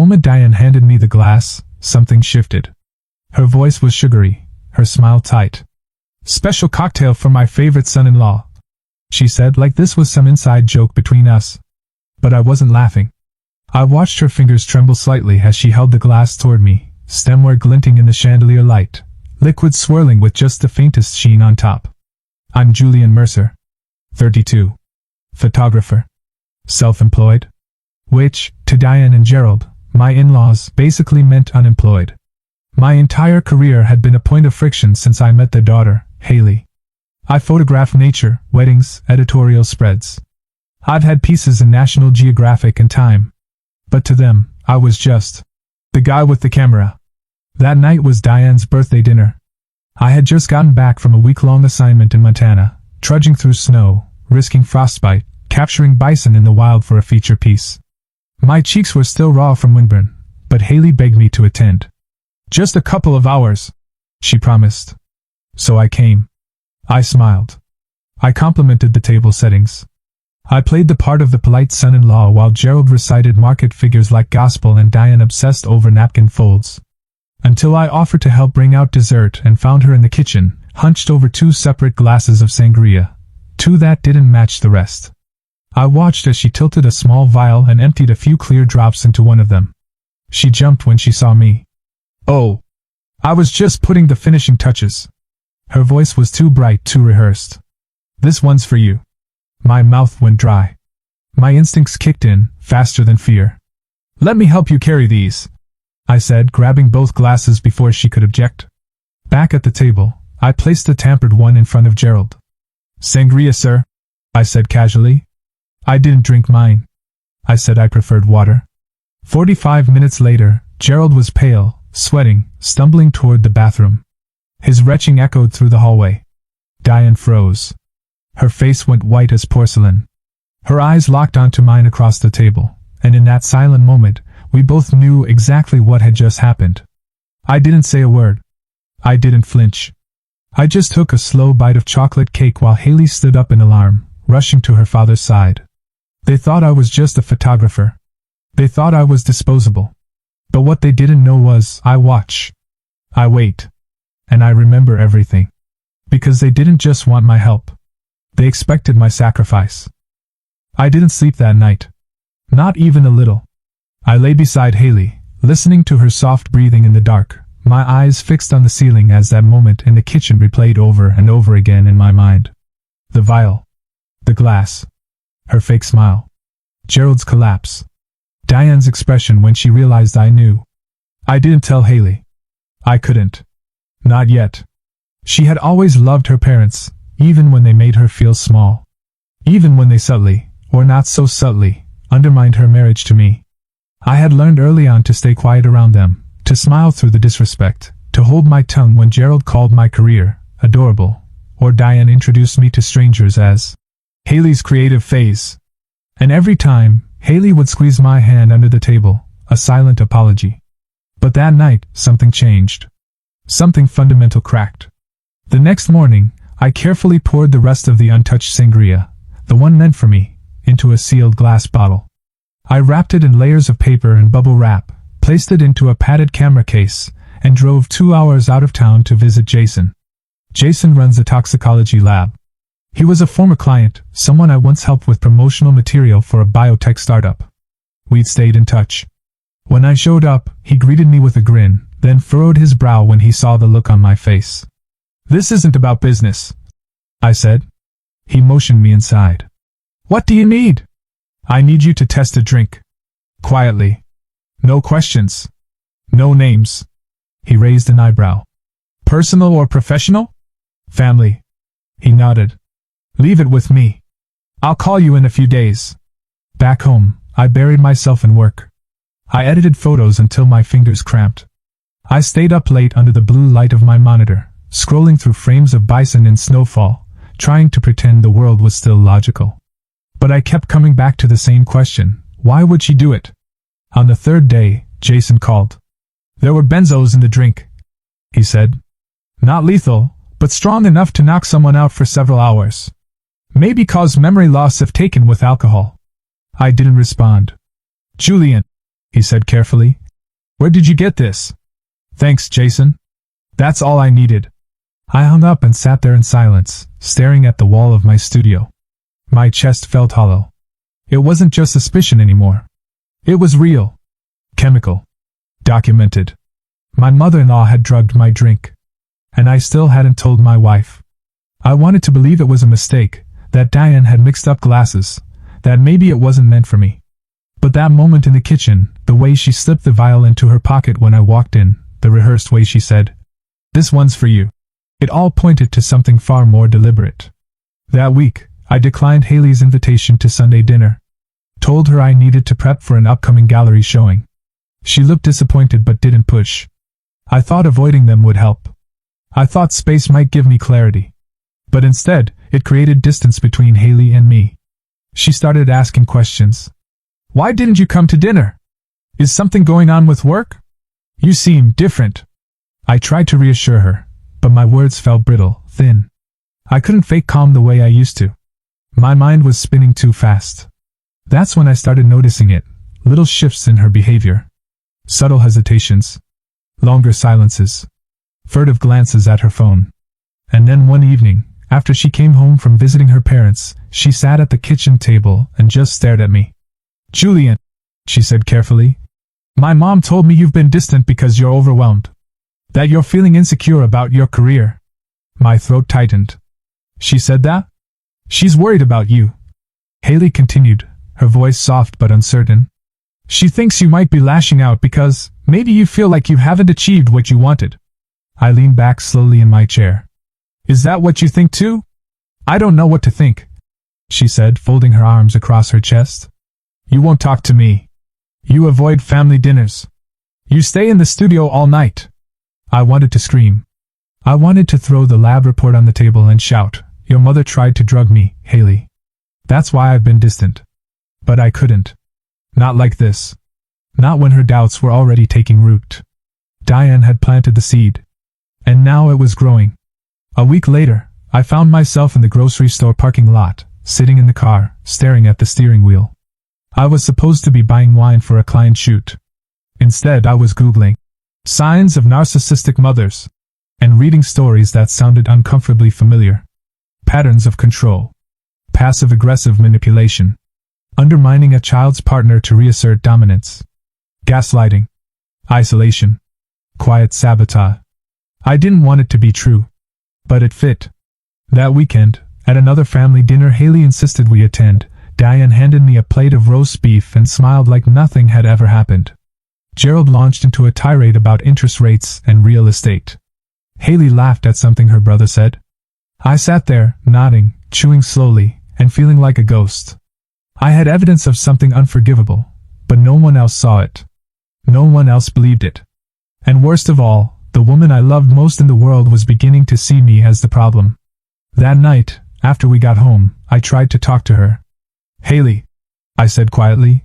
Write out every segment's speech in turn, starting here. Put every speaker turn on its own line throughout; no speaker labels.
moment Diane handed me the glass, something shifted. Her voice was sugary, her smile tight. "Special cocktail for my favorite son-in-law," she said, like this was some inside joke between us. But I wasn't laughing. I watched her fingers tremble slightly as she held the glass toward me, stemware glinting in the chandelier light, liquid swirling with just the faintest sheen on top. "I'm Julian Mercer. 32. Photographer. Self-employed." Which, to Diane and Gerald, my in-laws, basically meant unemployed. My entire career had been a point of friction since I met their daughter, Haley. I photographed nature, weddings, editorial spreads. I've had pieces in National Geographic and Time. But to them, I was just the guy with the camera. That night was Diane's birthday dinner. I had just gotten back from a week-long assignment in Montana, trudging through snow, risking frostbite, capturing bison in the wild for a feature piece. My cheeks were still raw from windburn, but Haley begged me to attend. "Just a couple of hours," she promised. So I came. I smiled. I complimented the table settings. I played the part of the polite son-in-law while Gerald recited market figures like gospel and Diane obsessed over napkin folds. Until I offered to help bring out dessert and found her in the kitchen, hunched over 2 separate glasses of sangria, 2 that didn't match the rest. I watched as she tilted a small vial and emptied a few clear drops into one of them. She jumped when she saw me. "Oh, I was just putting the finishing touches." Her voice was too bright, too rehearsed. "This one's for you." My mouth went dry. My instincts kicked in, faster than fear. "Let me help you carry these," I said, grabbing both glasses before she could object. Back at the table, I placed the tampered one in front of Gerald. "Sangria, sir," I said casually. "I didn't drink mine." I said I preferred water. 45 minutes later, Gerald was pale, sweating, stumbling toward the bathroom. His retching echoed through the hallway. Diane froze. Her face went white as porcelain. Her eyes locked onto mine across the table, and in that silent moment, we both knew exactly what had just happened. I didn't say a word. I didn't flinch. I just took a slow bite of chocolate cake while Haley stood up in alarm, rushing to her father's side. They thought I was just a photographer. They thought I was disposable. But what they didn't know was, I watch. I wait. And I remember everything. Because they didn't just want my help. They expected my sacrifice. I didn't sleep that night. Not even a little. I lay beside Haley, listening to her soft breathing in the dark, my eyes fixed on the ceiling as that moment in the kitchen replayed over and over again in my mind. The vial. The glass. Her fake smile. Gerald's collapse. Diane's expression when she realized I knew. I didn't tell Haley. I couldn't. Not yet. She had always loved her parents, even when they made her feel small. Even when they subtly, or not so subtly, undermined her marriage to me. I had learned early on to stay quiet around them, to smile through the disrespect, to hold my tongue when Gerald called my career adorable, or Diane introduced me to strangers as Haley's creative phase. And every time, Haley would squeeze my hand under the table, a silent apology. But that night, something changed. Something fundamental cracked. The next morning, I carefully poured the rest of the untouched sangria, the one meant for me, into a sealed glass bottle. I wrapped it in layers of paper and bubble wrap, placed it into a padded camera case, and drove 2 hours out of town to visit Jason. Jason runs a toxicology lab. He was a former client, someone I once helped with promotional material for a biotech startup. We'd stayed in touch. When I showed up, he greeted me with a grin, then furrowed his brow when he saw the look on my face. "This isn't about business," I said. He motioned me inside. "What do you need?" "I need you to test a drink." Quietly. "No questions. No names." He raised an eyebrow. "Personal or professional?" "Family." He nodded. "Leave it with me. I'll call you in a few days." Back home, I buried myself in work. I edited photos until my fingers cramped. I stayed up late under the blue light of my monitor, scrolling through frames of bison in snowfall, trying to pretend the world was still logical. But I kept coming back to the same question: why would she do it? On the 3rd day, Jason called. "There were benzos in the drink," he said. "Not lethal, but strong enough to knock someone out for several hours. Maybe cause memory loss if taken with alcohol." I didn't respond. "Julian," he said carefully. Where did you get this? Thanks, Jason. That's all I needed. I hung up and sat there in silence, staring at the wall of my studio. My chest felt hollow. It wasn't just suspicion anymore. It was real. Chemical. Documented. My mother-in-law had drugged my drink. And I still hadn't told my wife. I wanted to believe it was a mistake, that Diane had mixed up glasses, that maybe it wasn't meant for me. But that moment in the kitchen, the way she slipped the vial into her pocket when I walked in, the rehearsed way she said, "This one's for you." It all pointed to something far more deliberate. That week, I declined Haley's invitation to Sunday dinner. Told her I needed to prep for an upcoming gallery showing. She looked disappointed but didn't push. I thought avoiding them would help. I thought space might give me clarity. But instead, it created distance between Haley and me. She started asking questions. Why didn't you come to dinner? Is something going on with work? You seem different. I tried to reassure her, but my words felt brittle, thin. I couldn't fake calm the way I used to. My mind was spinning too fast. That's when I started noticing it, little shifts in her behavior. Subtle hesitations. Longer silences. Furtive glances at her phone. And then one evening, after she came home from visiting her parents, she sat at the kitchen table and just stared at me. Julian, she said carefully, my mom told me you've been distant because you're overwhelmed. That you're feeling insecure about your career. My throat tightened. She said that? She's worried about you. Haley continued, her voice soft but uncertain. She thinks you might be lashing out because maybe you feel like you haven't achieved what you wanted. I leaned back slowly in my chair. Is that what you think too? I don't know what to think, she said, folding her arms across her chest. You won't talk to me. You avoid family dinners. You stay in the studio all night. I wanted to scream. I wanted to throw the lab report on the table and shout, your mother tried to drug me, Haley. That's why I've been distant. But I couldn't. Not like this. Not when her doubts were already taking root. Diane had planted the seed. And now it was growing. A week later, I found myself in the grocery store parking lot, sitting in the car, staring at the steering wheel. I was supposed to be buying wine for a client shoot. Instead, I was Googling signs of narcissistic mothers and reading stories that sounded uncomfortably familiar. Patterns of control. Passive-aggressive manipulation. Undermining a child's partner to reassert dominance. Gaslighting. Isolation. Quiet sabotage. I didn't want it to be true. But it fit. That weekend, at another family dinner Haley insisted we attend, Diane handed me a plate of roast beef and smiled like nothing had ever happened. Gerald launched into a tirade about interest rates and real estate. Haley laughed at something her brother said. I sat there, nodding, chewing slowly, and feeling like a ghost. I had evidence of something unforgivable, but no one else saw it. No one else believed it. And worst of all, the woman I loved most in the world was beginning to see me as the problem. That night, after we got home, I tried to talk to her. Haley, I said quietly,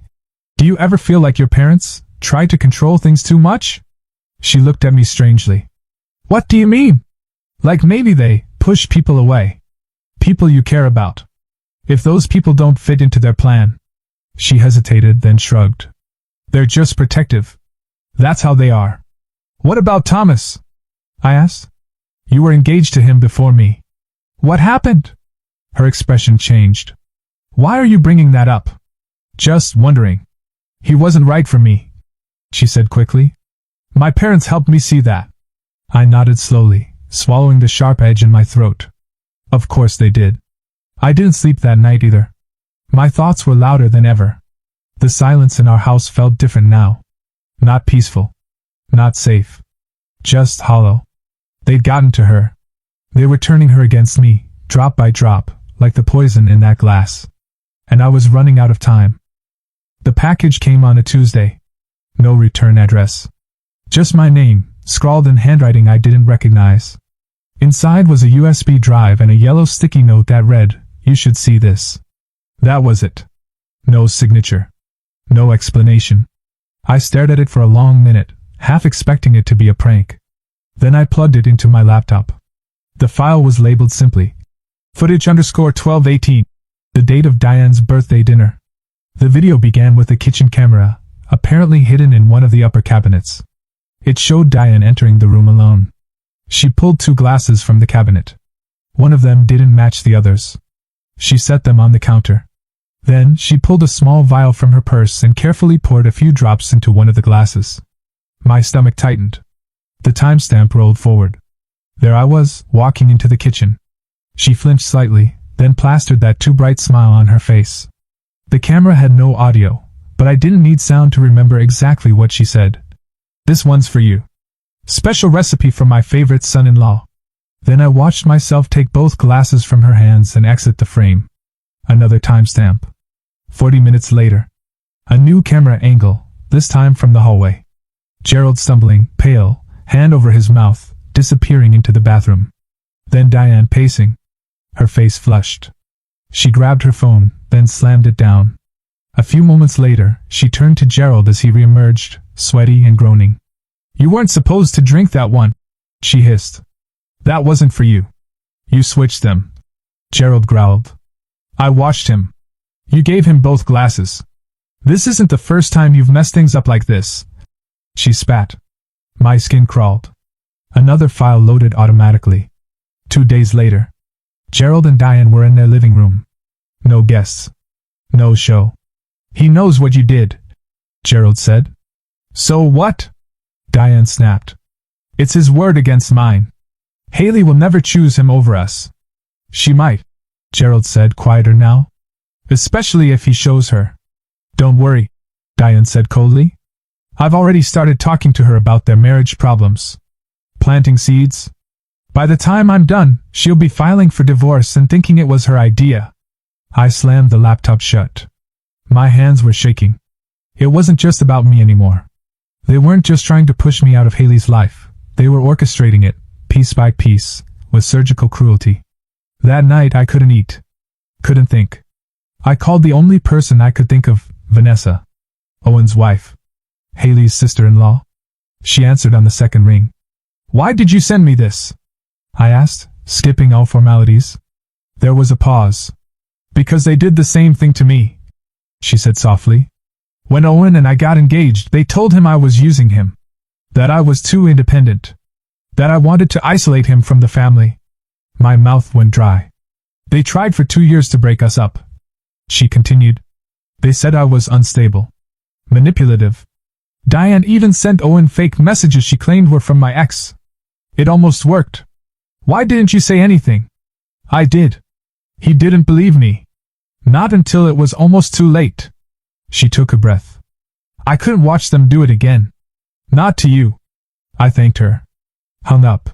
do you ever feel like your parents try to control things too much? She looked at me strangely. What do you mean? Like maybe they push people away. People you care about. If those people don't fit into their plan. She hesitated, then shrugged. They're just protective. That's how they are. What about Thomas? I asked. You were engaged to him before me. What happened? Her expression changed. Why are you bringing that up? Just wondering. He wasn't right for me, she said quickly. My parents helped me see that. I nodded slowly, swallowing the sharp edge in my throat. Of course they did. I didn't sleep that night either. My thoughts were louder than ever. The silence in our house felt different now. Not peaceful. Not safe. Just hollow. They'd gotten to her. They were turning her against me, drop by drop, like the poison in that glass. And I was running out of time. The package came on a Tuesday. No return address. Just my name, scrawled in handwriting I didn't recognize. Inside was a USB drive and a yellow sticky note that read, "You should see this." That was it. No signature. No explanation. I stared at it for a long minute, half expecting it to be a prank. Then I plugged it into my laptop. The file was labeled simply, footage_1218, the date of Diane's birthday dinner. The video began with a kitchen camera, apparently hidden in one of the upper cabinets. It showed Diane entering the room alone. She pulled 2 glasses from the cabinet. One of them didn't match the others. She set them on the counter. Then she pulled a small vial from her purse and carefully poured a few drops into one of the glasses. My stomach tightened. The timestamp rolled forward. There I was, walking into the kitchen. She flinched slightly, then plastered that too bright smile on her face. The camera had no audio, but I didn't need sound to remember exactly what she said. "This one's for you. Special recipe from my favorite son-in-law." Then I watched myself take both glasses from her hands and exit the frame. Another timestamp. 40 minutes later. A new camera angle, this time from the hallway. Gerald stumbling, pale, hand over his mouth, disappearing into the bathroom. Then Diane pacing. Her face flushed. She grabbed her phone, then slammed it down. A few moments later, she turned to Gerald as he reemerged, sweaty and groaning. "You weren't supposed to drink that one," she hissed. "That wasn't for you. You switched them." Gerald growled. "I watched him. You gave him both glasses. This isn't the first time you've messed things up like this." She spat. My skin crawled. Another file loaded automatically. 2 days later. Gerald and Diane were in their living room. No guests. No show. "He knows what you did," Gerald said. "So what?" Diane snapped. "It's his word against mine. Haley will never choose him over us." "She might," Gerald said, quieter now. "Especially if he shows her." "Don't worry," Diane said coldly. "I've already started talking to her about their marriage problems. Planting seeds. By the time I'm done, she'll be filing for divorce and thinking it was her idea." I slammed the laptop shut. My hands were shaking. It wasn't just about me anymore. They weren't just trying to push me out of Haley's life. They were orchestrating it, piece by piece, with surgical cruelty. That night I couldn't eat. Couldn't think. I called the only person I could think of, Vanessa. Owen's wife. Haley's sister-in-law. She answered on the second ring. "Why did you send me this?" I asked, skipping all formalities. There was a pause. "Because they did the same thing to me," she said softly. "When Owen and I got engaged, they told him I was using him. That I was too independent. That I wanted to isolate him from the family." My mouth went dry. "They tried for 2 years to break us up," she continued. "They said I was unstable. Manipulative. Diane even sent Owen fake messages she claimed were from my ex. It almost worked. Why didn't you say anything?" "I did. He didn't believe me. Not until it was almost too late." She took a breath. "I couldn't watch them do it again. Not to you." I thanked her. Hung up.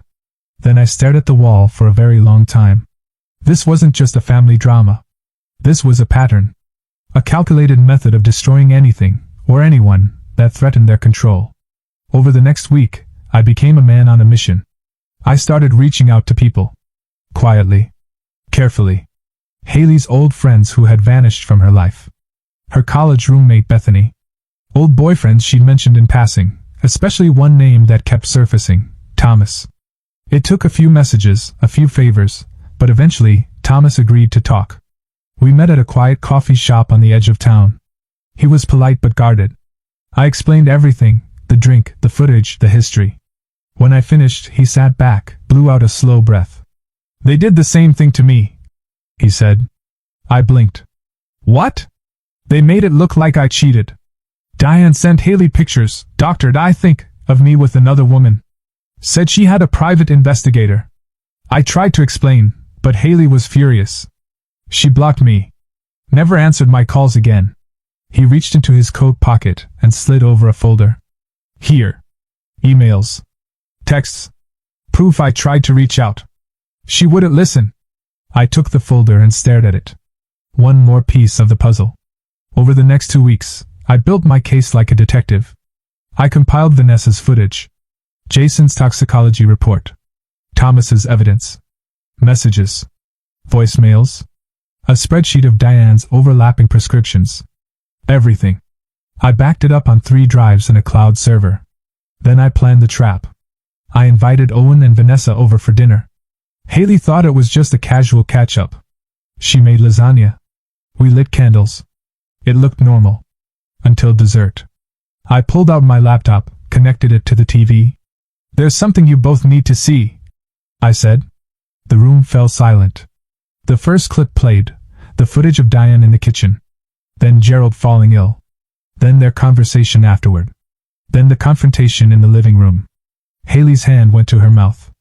Then I stared at the wall for a very long time. This wasn't just a family drama. This was a pattern. A calculated method of destroying anything, or anyone, that threatened their control. Over the next week, I became a man on a mission. I started reaching out to people. Quietly. Carefully. Haley's old friends who had vanished from her life. Her college roommate Bethany. Old boyfriends she'd mentioned in passing, especially one name that kept surfacing, Thomas. It took a few messages, a few favors, but eventually, Thomas agreed to talk. We met at a quiet coffee shop on the edge of town. He was polite but guarded. I explained everything, the drink, the footage, the history. When I finished, he sat back, blew out a slow breath. "They did the same thing to me," he said. I blinked. "What?" "They made it look like I cheated. Diane sent Haley pictures, doctored I think, of me with another woman. Said she had a private investigator." I tried to explain, but Haley was furious. She blocked me. Never answered my calls again. He reached into his coat pocket and slid over a folder. "Here. Emails. Texts. Proof I tried to reach out." She wouldn't listen. I took the folder and stared at it. One more piece of the puzzle. Over the next 2 weeks, I built my case like a detective. I compiled Vanessa's footage. Jason's toxicology report. Thomas's evidence. Messages. Voicemails. A spreadsheet of Diane's overlapping prescriptions. Everything. I backed it up on 3 drives and a cloud server. Then I planned the trap. I invited Owen and Vanessa over for dinner. Haley thought it was just a casual catch-up. She made lasagna. We lit candles. It looked normal. Until dessert. I pulled out my laptop, connected it to the TV. There's something you both need to see, I said. The room fell silent. The first clip played, the footage of Diane in the kitchen. Then Gerald falling ill. Then their conversation afterward. Then the confrontation in the living room. Haley's hand went to her mouth.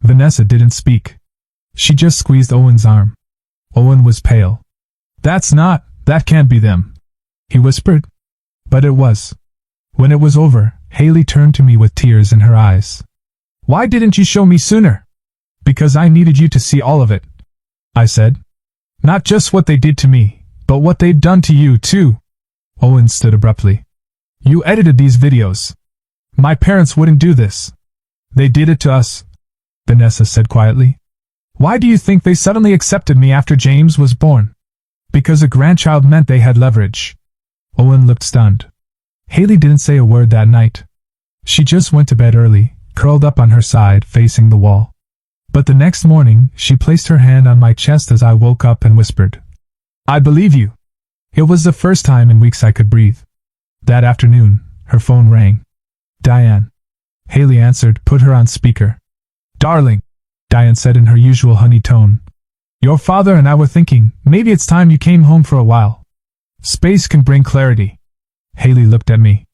Vanessa didn't speak. She just squeezed Owen's arm. Owen was pale. That can't be them, he whispered. But it was. When it was over, Haley turned to me with tears in her eyes. Why didn't you show me sooner? Because I needed you to see all of it, I said. Not just what they did to me, but what they'd done to you too. Owen stood abruptly. You edited these videos. My parents wouldn't do this. They did it to us, Vanessa said quietly. Why do you think they suddenly accepted me after James was born? Because a grandchild meant they had leverage. Owen looked stunned. Haley didn't say a word that night. She just went to bed early, curled up on her side facing the wall. But the next morning, she placed her hand on my chest as I woke up and whispered, I believe you. It was the first time in weeks I could breathe. That afternoon, her phone rang. Diane. Haley answered, put her on speaker. Darling, Diane said in her usual honey tone. Your father and I were thinking, maybe it's time you came home for a while. Space can bring clarity. Haley looked at me.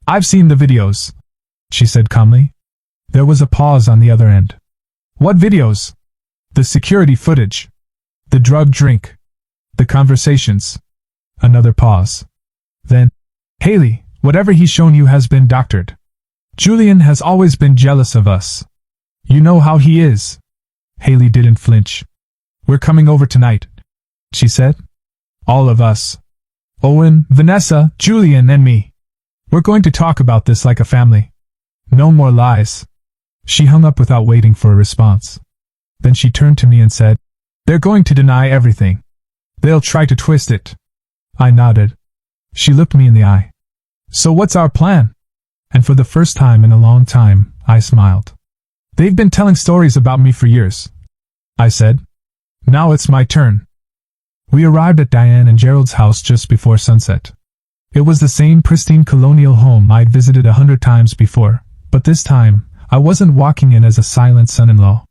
I've seen the videos, she said calmly. There was a pause on the other end. What videos? The security footage. The drug drink. The conversations. Another pause. Then, Haley, whatever he's shown you has been doctored. Julian has always been jealous of us. You know how he is. Haley didn't flinch. We're coming over tonight, she said. All of us. Owen, Vanessa, Julian, and me. We're going to talk about this like a family. No more lies. She hung up without waiting for a response. Then she turned to me and said, They're going to deny everything. They'll try to twist it. I nodded. She looked me in the eye. So what's our plan? And for the first time in a long time, I smiled. They've been telling stories about me for years, I said. Now it's my turn. We arrived at Diane and Gerald's house just before sunset. It was the same pristine colonial home I'd visited 100 times before, but this time, I wasn't walking in as a silent son-in-law.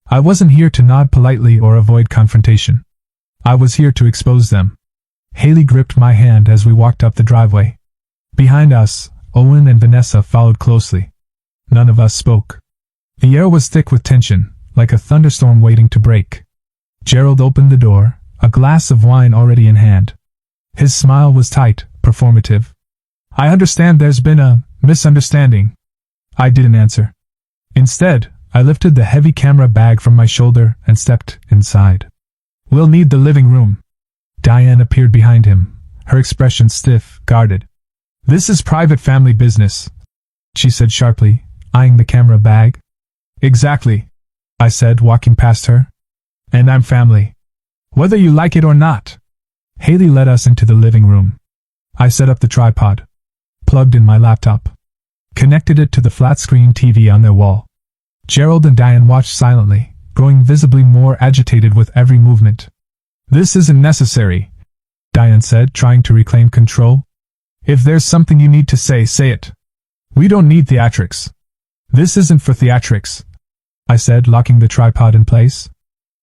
I wasn't here to nod politely or avoid confrontation. I was here to expose them. Haley gripped my hand as we walked up the driveway. Behind us, Owen and Vanessa followed closely. None of us spoke. The air was thick with tension, like a thunderstorm waiting to break. Gerald opened the door, a glass of wine already in hand. His smile was tight, performative. I understand there's been a misunderstanding. I didn't answer. Instead, I lifted the heavy camera bag from my shoulder and stepped inside. We'll need the living room. Diane appeared behind him, her expression stiff, guarded. This is private family business, she said sharply, eyeing the camera bag. Exactly, I said, walking past her. And I'm family. Whether you like it or not. Haley led us into the living room. I set up the tripod, plugged in my laptop, connected it to the flat-screen TV on their wall. Gerald and Diane watched silently, growing visibly more agitated with every movement. This isn't necessary, Diane said, trying to reclaim control. If there's something you need to say, say it. We don't need theatrics. This isn't for theatrics, I said, locking the tripod in place.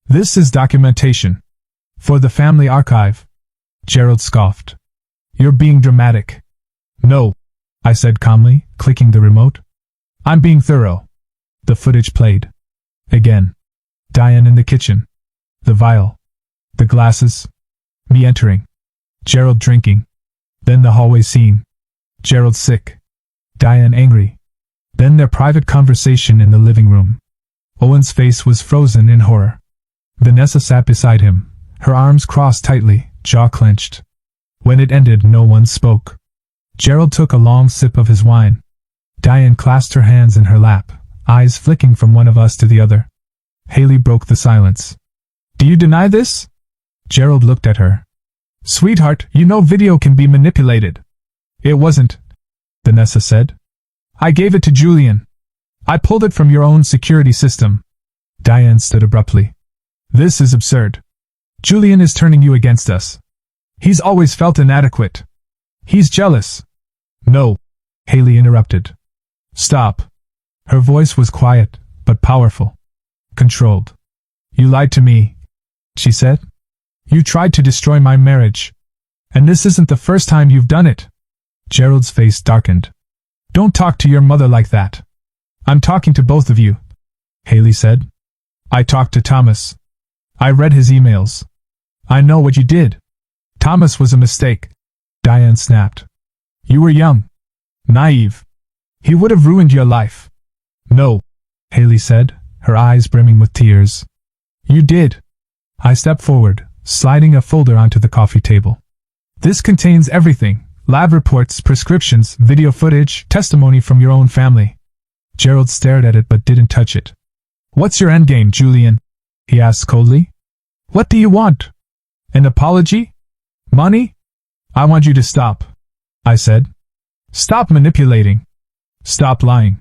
This is documentation. For the family archive. Gerald scoffed. You're being dramatic. No, I said calmly, clicking the remote. I'm being thorough. The footage played. Again. Diane in the kitchen. The vial. The glasses. Me entering. Gerald drinking. Then the hallway scene. Gerald sick. Diane angry. Then their private conversation in the living room. Owen's face was frozen in horror. Vanessa sat beside him, her arms crossed tightly, jaw clenched. When it ended, no one spoke. Gerald took a long sip of his wine. Diane clasped her hands in her lap, eyes flicking from one of us to the other. Haley broke the silence. Do you deny this? Gerald looked at her. Sweetheart, you know video can be manipulated. It wasn't, Vanessa said. I gave it to Julian. I pulled it from your own security system. Diane stood abruptly. This is absurd. Julian is turning you against us. He's always felt inadequate. He's jealous. No, Haley interrupted. Stop. Her voice was quiet, but powerful. Controlled. You lied to me, she said. You tried to destroy my marriage. And this isn't the first time you've done it. Gerald's face darkened. Don't talk to your mother like that. I'm talking to both of you, Haley said. I talked to Thomas. I read his emails. I know what you did. Thomas was a mistake, Diane snapped. You were young. Naive. He would have ruined your life. No, Haley said, her eyes brimming with tears. You did. I stepped forward, sliding a folder onto the coffee table. This contains everything: lab reports, prescriptions, video footage, testimony from your own family. Gerald stared at it but didn't touch it. What's your endgame, Julian? He asked coldly. What do you want? An apology? Money? I want you to stop, I said. Stop manipulating. Stop lying.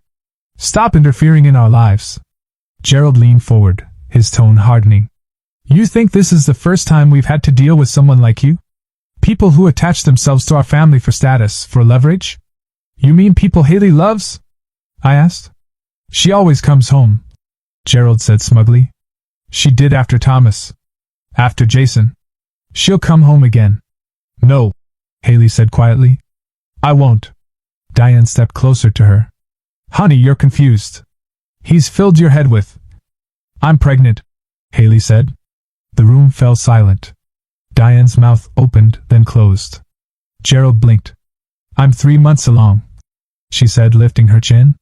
Stop interfering in our lives. Gerald leaned forward, his tone hardening. You think this is the first time we've had to deal with someone like you? People who attach themselves to our family for status, for leverage? You mean people Haley loves? I asked. She always comes home, Gerald said smugly. She did after Thomas. After Jason. She'll come home again. No, Haley said quietly. I won't. Diane stepped closer to her. Honey, you're confused. He's filled your head with... I'm pregnant, Haley said. The room fell silent. Diane's mouth opened, then closed. Gerald blinked. I'm 3 months along, she said, lifting her chin.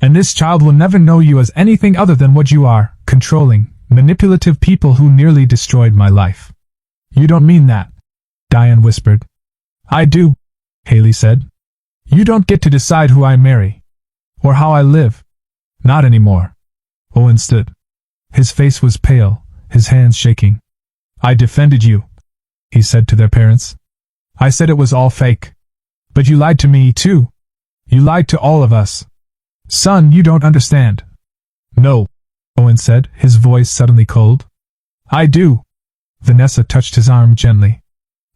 And this child will never know you as anything other than what you are, controlling, manipulative people who nearly destroyed my life. You don't mean that, Diane whispered. I do, Haley said. You don't get to decide who I marry. Or how I live. Not anymore. Owen stood. His face was pale, his hands shaking. I defended you, he said to their parents. I said it was all fake. But you lied to me, too. You lied to all of us. Son, you don't understand. No, Owen said, his voice suddenly cold. I do. Vanessa touched his arm gently.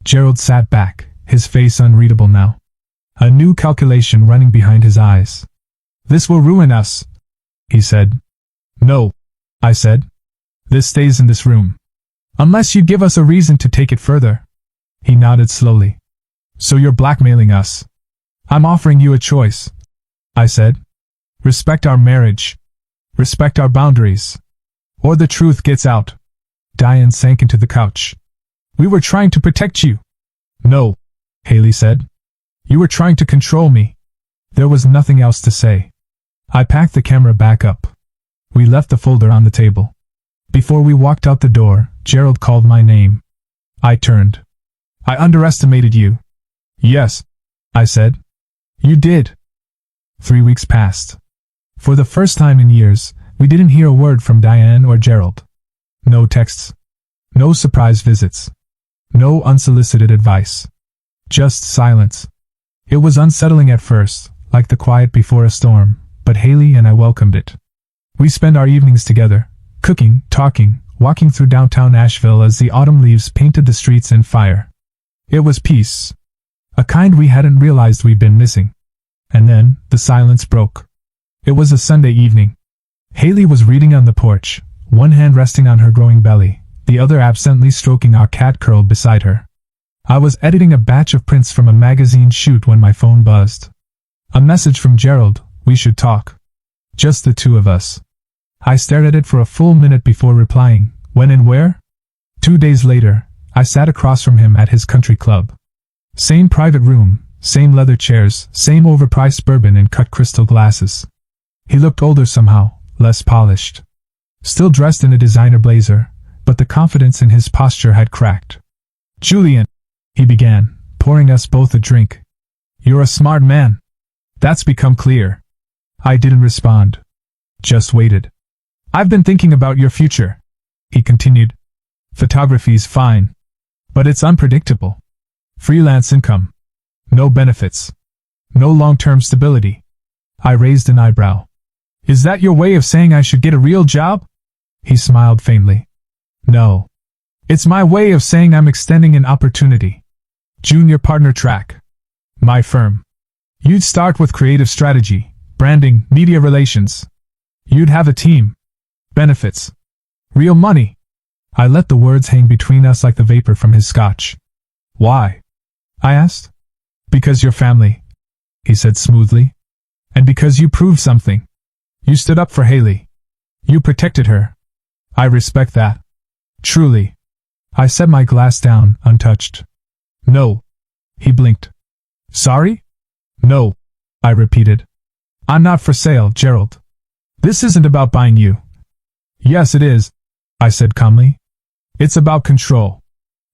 Gerald sat back, his face unreadable now. A new calculation running behind his eyes. This will ruin us, he said. No, I said. This stays in this room. Unless you give us a reason to take it further. He nodded slowly. So you're blackmailing us. I'm offering you a choice, I said. Respect our marriage. Respect our boundaries. Or the truth gets out. Diane sank into the couch. We were trying to protect you. No, Haley said. You were trying to control me. There was nothing else to say. I packed the camera back up. We left the folder on the table. Before we walked out the door, Gerald called my name. I turned. I underestimated you. Yes, I said. You did. 3 weeks passed. For the first time in years, we didn't hear a word from Diane or Gerald. No texts. No surprise visits. No unsolicited advice. Just silence. It was unsettling at first, like the quiet before a storm, but Haley and I welcomed it. We spent our evenings together, cooking, talking, walking through downtown Asheville as the autumn leaves painted the streets in fire. It was peace. A kind we hadn't realized we'd been missing. And then, the silence broke. It was a Sunday evening. Haley was reading on the porch, one hand resting on her growing belly, the other absently stroking our cat curled beside her. I was editing a batch of prints from a magazine shoot when my phone buzzed. A message from Gerald, we should talk. Just the two of us. I stared at it for a full minute before replying, when and where? 2 days later, I sat across from him at his country club. Same private room, same leather chairs, same overpriced bourbon and cut crystal glasses. He looked older somehow, less polished. Still dressed in a designer blazer, but the confidence in his posture had cracked. Julian, he began, pouring us both a drink. You're a smart man. That's become clear. I didn't respond. Just waited. I've been thinking about your future, he continued. Photography's fine. But it's unpredictable. Freelance income. No benefits. No long-term stability. I raised an eyebrow. Is that your way of saying I should get a real job? He smiled faintly. No. It's my way of saying I'm extending an opportunity. Junior partner track. My firm. You'd start with creative strategy, branding, media relations. You'd have a team. Benefits. Real money. I let the words hang between us like the vapor from his scotch. Why? I asked. Because you're family, he said smoothly. And because you proved something. You stood up for Haley. You protected her. I respect that. Truly. I set my glass down, untouched. No. He blinked. Sorry? No. I repeated. I'm not for sale, Gerald. This isn't about buying you. Yes, it is, I said calmly. It's about control.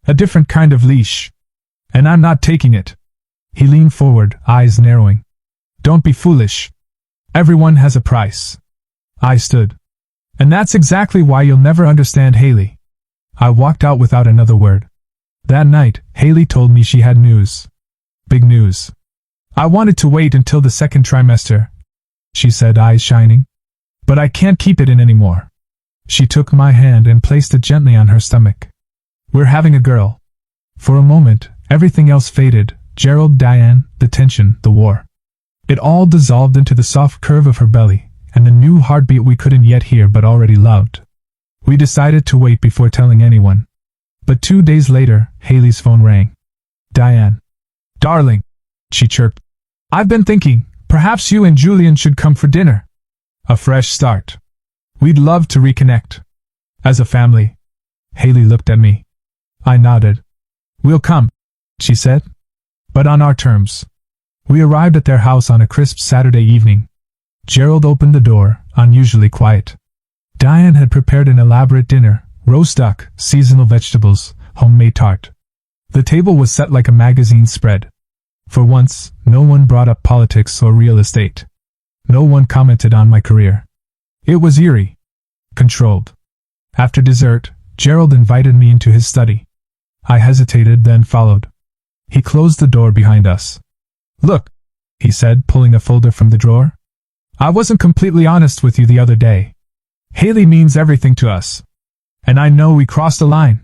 A different kind of leash. And I'm not taking it. He leaned forward, eyes narrowing. Don't be foolish. Everyone has a price. I stood. And that's exactly why you'll never understand Haley. I walked out without another word. That night, Haley told me she had news. Big news. I wanted to wait until the second trimester, she said, eyes shining. But I can't keep it in anymore. She took my hand and placed it gently on her stomach. We're having a girl. For a moment, everything else faded. Gerald, Diane, the tension, the war. It all dissolved into the soft curve of her belly, and the new heartbeat we couldn't yet hear but already loved. We decided to wait before telling anyone. But 2 days later, Haley's phone rang. Diane. Darling, she chirped. I've been thinking, perhaps you and Julian should come for dinner. A fresh start. We'd love to reconnect. As a family. Haley looked at me. I nodded. We'll come, she said. But on our terms. We arrived at their house on a crisp Saturday evening. Gerald opened the door, unusually quiet. Diane had prepared an elaborate dinner, roast duck, seasonal vegetables, homemade tart. The table was set like a magazine spread. For once, no one brought up politics or real estate. No one commented on my career. It was eerie. Controlled. After dessert, Gerald invited me into his study. I hesitated, then followed. He closed the door behind us. Look, he said, pulling a folder from the drawer. I wasn't completely honest with you the other day. Haley means everything to us. And I know we crossed a line.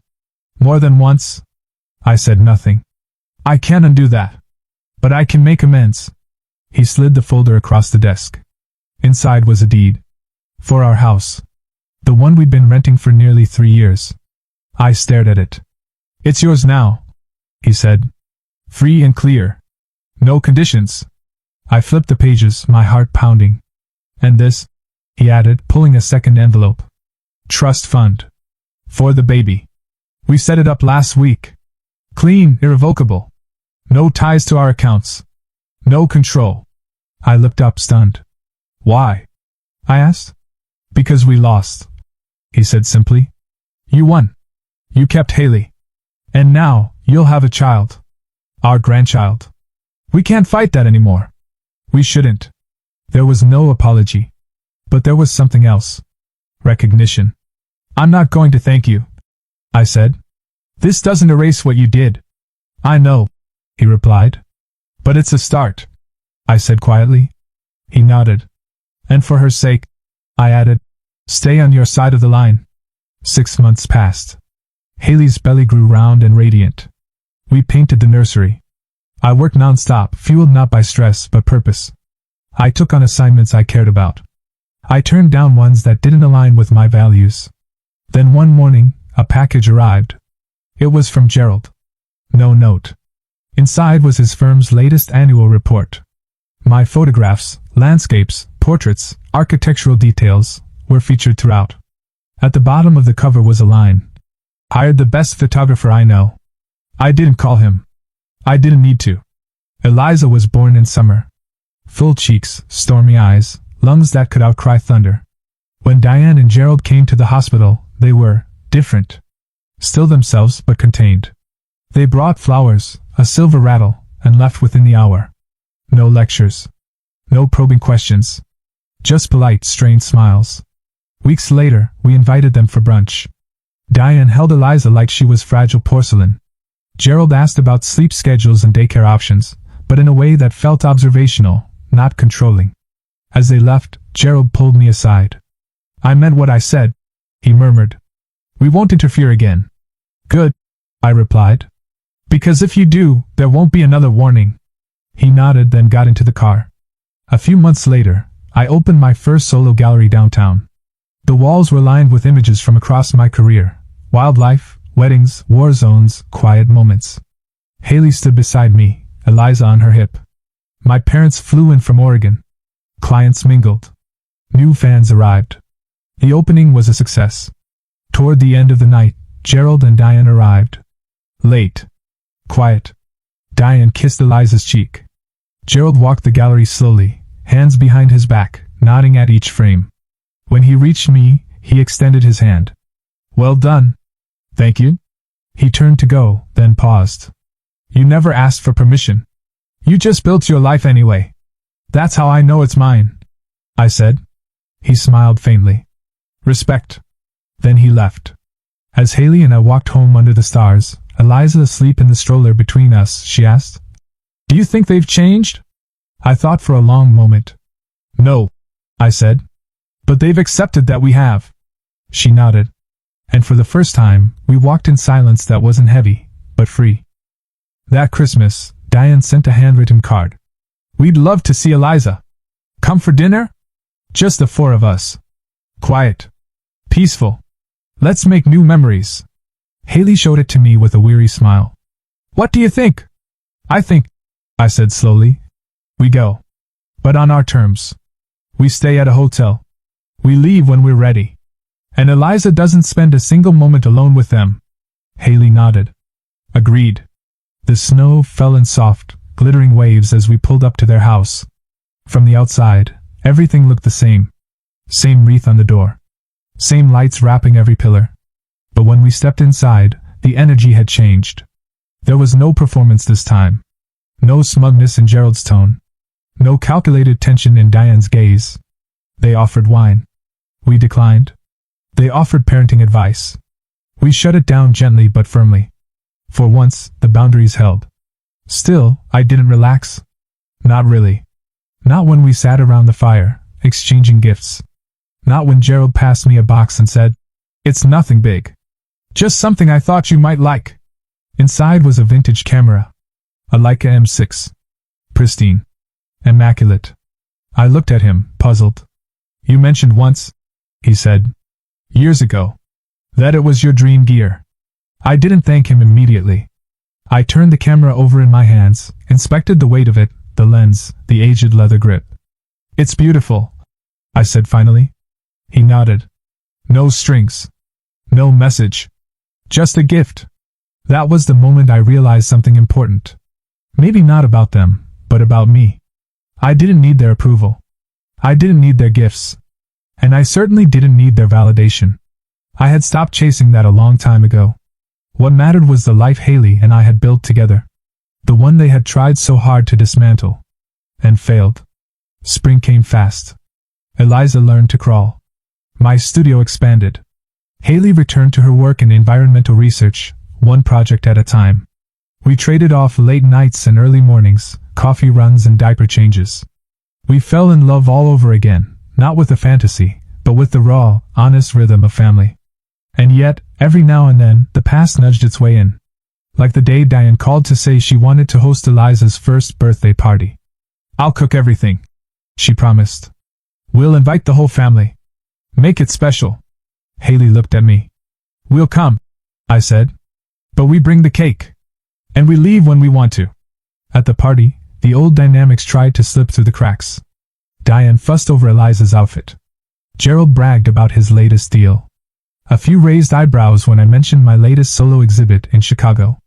More than once. I said nothing. I can't undo that. But I can make amends. He slid the folder across the desk. Inside was a deed. For our house. The one we'd been renting for nearly 3 years. I stared at it. It's yours now, he said. Free and clear. No conditions. I flipped the pages, my heart pounding. And this, he added, pulling a second envelope. Trust fund. For the baby. We set it up last week. Clean, irrevocable. No ties to our accounts. No control. I looked up, stunned. Why? I asked. Because we lost, he said simply. You won. You kept Haley. And now, you'll have a child. Our grandchild. We can't fight that anymore. We shouldn't. There was no apology. But there was something else. Recognition. I'm not going to thank you, I said. This doesn't erase what you did. I know, he replied. But it's a start, I said quietly. He nodded. And for her sake, I added, stay on your side of the line. 6 months passed. Haley's belly grew round and radiant. We painted the nursery. I worked nonstop, fueled not by stress but purpose. I took on assignments I cared about. I turned down ones that didn't align with my values. Then one morning, a package arrived. It was from Gerald. No note. Inside was his firm's latest annual report. My photographs, landscapes, portraits, architectural details were featured throughout. At the bottom of the cover was a line. Hired the best photographer I know. I didn't call him. I didn't need to. Eliza was born in summer. Full cheeks, stormy eyes, lungs that could outcry thunder. When Diane and Gerald came to the hospital, they were different. Still themselves but contained. They brought flowers, a silver rattle, and left within the hour. No lectures. No probing questions. Just polite, strained smiles. Weeks later, we invited them for brunch. Diane held Eliza like she was fragile porcelain. Gerald asked about sleep schedules and daycare options, but in a way that felt observational, not controlling. As they left, Gerald pulled me aside. I meant what I said, he murmured. We won't interfere again. Good, I replied. Because if you do, there won't be another warning. He nodded, then got into the car. A few months later, I opened my first solo gallery downtown. The walls were lined with images from across my career: wildlife, weddings, war zones, quiet moments. Haley stood beside me, Eliza on her hip. My parents flew in from Oregon. Clients mingled. New fans arrived. The opening was a success. Toward the end of the night, Gerald and Diane arrived. Late. Quiet. Diane kissed Eliza's cheek. Gerald walked the gallery slowly, hands behind his back, nodding at each frame. When he reached me, he extended his hand. Well done. Thank you. He turned to go, then paused. You never asked for permission. You just built your life anyway. That's how I know it's mine, I said. He smiled faintly. Respect. Then he left. As Haley and I walked home under the stars, Eliza asleep in the stroller between us, she asked, Do you think they've changed? I thought for a long moment. No, I said. But they've accepted that we have. She nodded. And for the first time, we walked in silence that wasn't heavy, but free. That Christmas, Diane sent a handwritten card. We'd love to see Eliza. Come for dinner? Just the four of us. Quiet. Peaceful. Let's make new memories. Haley showed it to me with a weary smile. What do you think? I think, I said slowly, we go. But on our terms. We stay at a hotel. We leave when we're ready. And Eliza doesn't spend a single moment alone with them. Haley nodded. Agreed. The snow fell in soft, glittering waves as we pulled up to their house. From the outside, everything looked the same. Same wreath on the door. Same lights wrapping every pillar. But when we stepped inside, the energy had changed. There was no performance this time. No smugness in Gerald's tone. No calculated tension in Diane's gaze. They offered wine. We declined. They offered parenting advice. We shut it down gently but firmly. For once, the boundaries held. Still, I didn't relax. Not really. Not when we sat around the fire, exchanging gifts. Not when Gerald passed me a box and said, It's nothing big. Just something I thought you might like. Inside was a vintage camera. A Leica M6. Pristine. Immaculate. I looked at him, puzzled. You mentioned once, he said, years ago, that it was your dream gear. I didn't thank him immediately. I turned the camera over in my hands, inspected the weight of it, the lens, the aged leather grip. It's beautiful, I said finally. He nodded. No strings. No message. Just a gift. That was the moment I realized something important. Maybe not about them, but about me. I didn't need their approval. I didn't need their gifts. And I certainly didn't need their validation. I had stopped chasing that a long time ago. What mattered was the life Haley and I had built together. The one they had tried so hard to dismantle. And failed. Spring came fast. Eliza learned to crawl. My studio expanded. Haley returned to her work in environmental research, one project at a time. We traded off late nights and early mornings, coffee runs and diaper changes. We fell in love all over again, not with a fantasy, but with the raw, honest rhythm of family. And yet, every now and then, the past nudged its way in. Like the day Diane called to say she wanted to host Eliza's first birthday party. I'll cook everything, she promised. We'll invite the whole family. Make it special. Haley looked at me. We'll come, I said. But we bring the cake. And we leave when we want to. At the party, the old dynamics tried to slip through the cracks. Diane fussed over Eliza's outfit. Gerald bragged about his latest deal. A few raised eyebrows when I mentioned my latest solo exhibit in Chicago.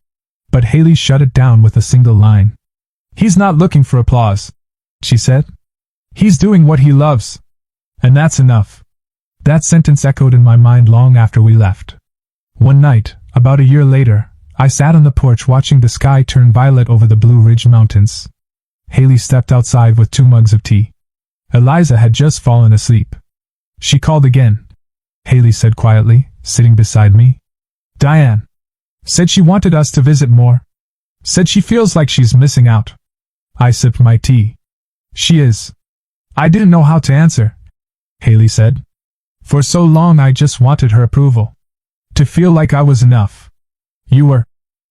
But Haley shut it down with a single line. He's not looking for applause, she said. He's doing what he loves. And that's enough. That sentence echoed in my mind long after we left. One night, about a year later, I sat on the porch watching the sky turn violet over the Blue Ridge Mountains. Haley stepped outside with 2 mugs of tea. Eliza had just fallen asleep. She called again. Haley said quietly, sitting beside me. Diane. Said she wanted us to visit more. Said she feels like she's missing out. I sipped my tea. She is. I didn't know how to answer, Haley said. For so long I just wanted her approval. To feel like I was enough. You were,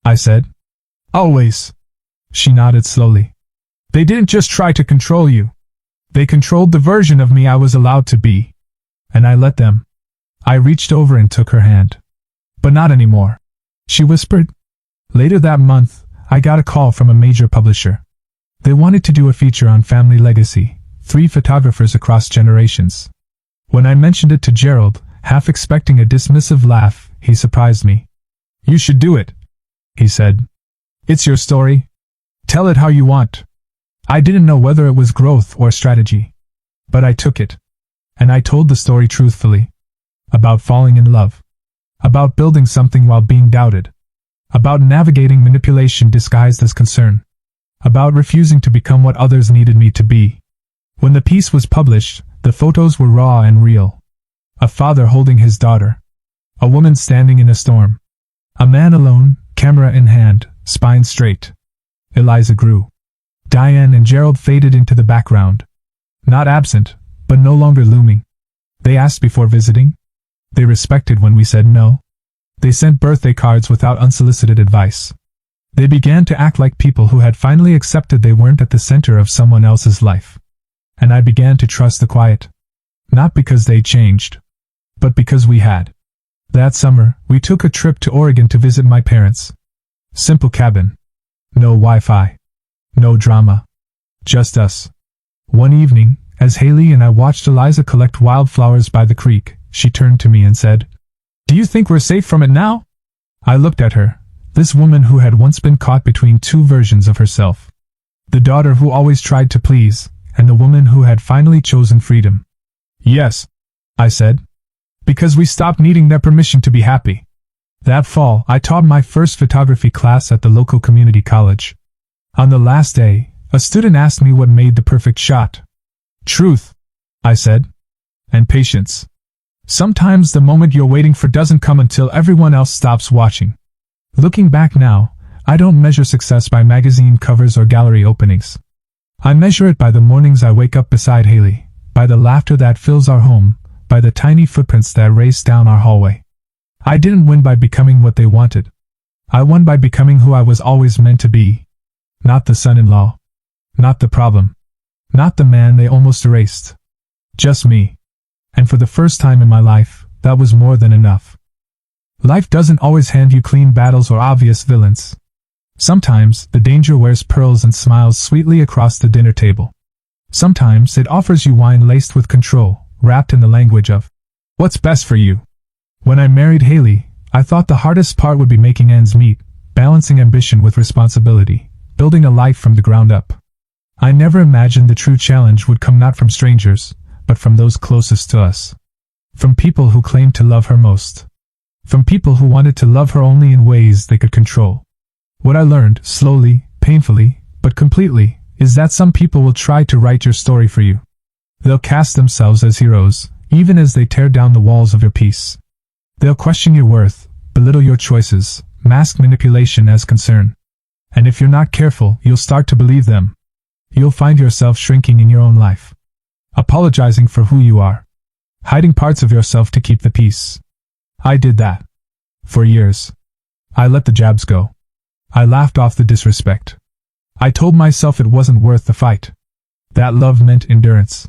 I said. Always. She nodded slowly. They didn't just try to control you. They controlled the version of me I was allowed to be. And I let them. I reached over and took her hand. But not anymore, she whispered. Later that month, I got a call from a major publisher. They wanted to do a feature on family legacy, 3 photographers across generations. When I mentioned it to Gerald, half expecting a dismissive laugh, he surprised me. You should do it, he said. It's your story. Tell it how you want. I didn't know whether it was growth or strategy. But I took it. And I told the story truthfully. About falling in love. About building something while being doubted. About navigating manipulation disguised as concern. About refusing to become what others needed me to be. When the piece was published, the photos were raw and real. A father holding his daughter. A woman standing in a storm. A man alone, camera in hand, spine straight. Eliza grew. Diane and Gerald faded into the background. Not absent, but no longer looming. They asked before visiting. They respected when we said no. They sent birthday cards without unsolicited advice. They began to act like people who had finally accepted they weren't at the center of someone else's life. And I began to trust the quiet. Not because they changed, but because we had. That summer, we took a trip to Oregon to visit my parents. Simple cabin. No Wi-Fi. No drama. Just us. One evening, as Haley and I watched Eliza collect wildflowers by the creek, she turned to me and said, "Do you think we're safe from it now?" I looked at her, this woman who had once been caught between 2 versions of herself. The daughter who always tried to please, and the woman who had finally chosen freedom. "Yes," I said. "Because we stopped needing their permission to be happy." That fall, I taught my first photography class at the local community college. On the last day, a student asked me what made the perfect shot. "Truth," I said. "And patience. Sometimes the moment you're waiting for doesn't come until everyone else stops watching." Looking back now, I don't measure success by magazine covers or gallery openings. I measure it by the mornings I wake up beside Haley, by the laughter that fills our home, by the tiny footprints that race down our hallway. I didn't win by becoming what they wanted. I won by becoming who I was always meant to be. Not the son-in-law. Not the problem. Not the man they almost erased. Just me. And for the first time in my life, that was more than enough. Life doesn't always hand you clean battles or obvious villains. Sometimes, the danger wears pearls and smiles sweetly across the dinner table. Sometimes, it offers you wine laced with control, wrapped in the language of, "What's best for you?" When I married Haley, I thought the hardest part would be making ends meet, balancing ambition with responsibility, building a life from the ground up. I never imagined the true challenge would come not from strangers, but from those closest to us. From people who claimed to love her most. From people who wanted to love her only in ways they could control. What I learned, slowly, painfully, but completely, is that some people will try to write your story for you. They'll cast themselves as heroes, even as they tear down the walls of your peace. They'll question your worth, belittle your choices, mask manipulation as concern. And if you're not careful, you'll start to believe them. You'll find yourself shrinking in your own life. Apologizing for who you are. Hiding parts of yourself to keep the peace. I did that. For years. I let the jabs go. I laughed off the disrespect. I told myself it wasn't worth the fight. That love meant endurance.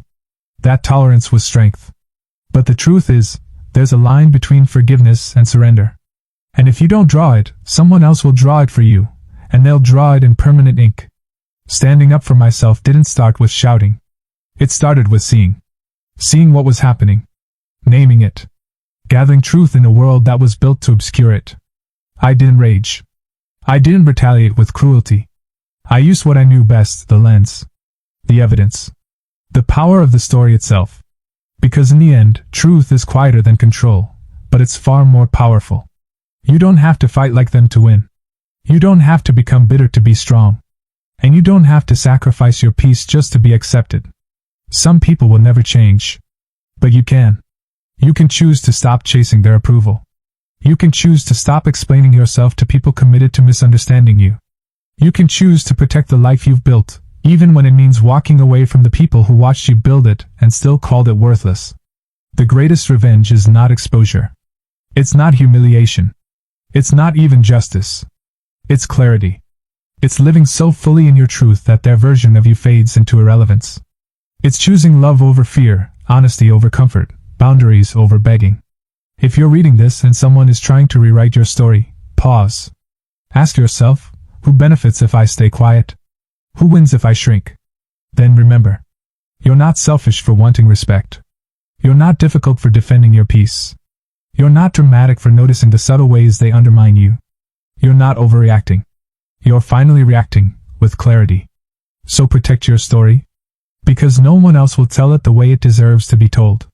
That tolerance was strength. But the truth is, there's a line between forgiveness and surrender. And if you don't draw it, someone else will draw it for you, and they'll draw it in permanent ink. Standing up for myself didn't start with shouting. It started with seeing. Seeing what was happening. Naming it. Gathering truth in a world that was built to obscure it. I didn't rage. I didn't retaliate with cruelty. I used what I knew best, the lens. The evidence. The power of the story itself. Because in the end, truth is quieter than control, but it's far more powerful. You don't have to fight like them to win. You don't have to become bitter to be strong. And you don't have to sacrifice your peace just to be accepted. Some people will never change. But you can. You can choose to stop chasing their approval. You can choose to stop explaining yourself to people committed to misunderstanding you. You can choose to protect the life you've built, even when it means walking away from the people who watched you build it and still called it worthless. The greatest revenge is not exposure. It's not humiliation. It's not even justice. It's clarity. It's living so fully in your truth that their version of you fades into irrelevance. It's choosing love over fear, honesty over comfort, boundaries over begging. If you're reading this and someone is trying to rewrite your story, pause. Ask yourself, who benefits if I stay quiet? Who wins if I shrink? Then remember, you're not selfish for wanting respect. You're not difficult for defending your peace. You're not dramatic for noticing the subtle ways they undermine you. You're not overreacting. You're finally reacting, with clarity. So protect your story, because no one else will tell it the way it deserves to be told.